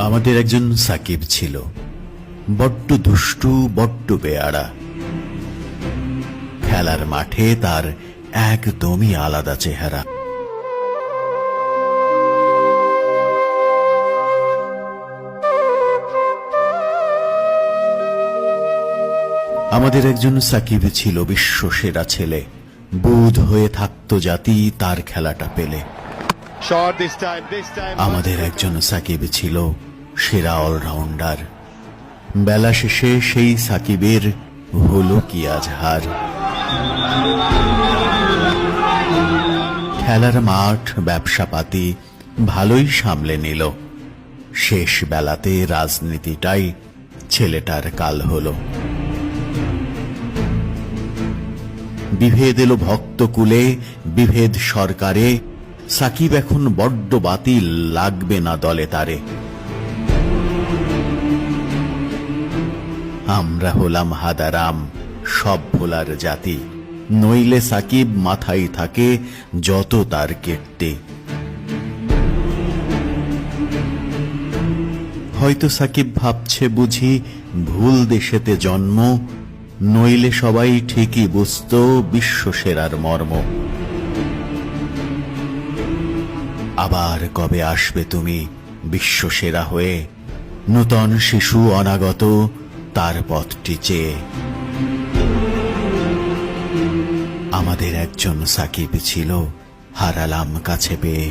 আমাদের একজন সাকিব ছিল, বড্ড দুষ্টু, বড্ড বেয়াড়া। খেলার মাঠে তার একদমই আলাদা চেহারা। আমাদের একজন সাকিব ছিল বিশ্ব সেরা ছেলে, বুঁদ হয়ে থাকতো জাতি তার খেলাটা পেলে। আমাদের একজন সাকিব ছিল সেরা অলরাউন্ডার, বেলা শেষে সেই সাকিবের হলো কি আজ হার। খেলার মাঠ, ব্যবসাপাতি ভালোই সামলে নিল, শেষ বেলাতে রাজনীতিটাই ছেলেটার কাল হলো। বিভেদ এলো ভক্তকুলে, বিভেদ সরকারে, সাকিব এখন বড্ড বাতিল, লাগবে না দলে তারে। আমরা হলাম হাদারাম, সব ভোলার জাতি, নইলে সাকিব মাথায় থাকে যত তার কীর্তি। হয়তো সাকিব ভাবছে বুঝি ভুল দেশেতে জন্ম, নইলে সবাই ঠিকই বুঝতো বিশ্ব সেরার মর্ম। আবার কবে আসবে তুমি বিশ্ব সেরা হয়ে, নূতন শিশু অনাগত তার পথটি চেয়ে। আমাদের একজন সাকিব ছিল, হারালাম কাছে পেয়ে।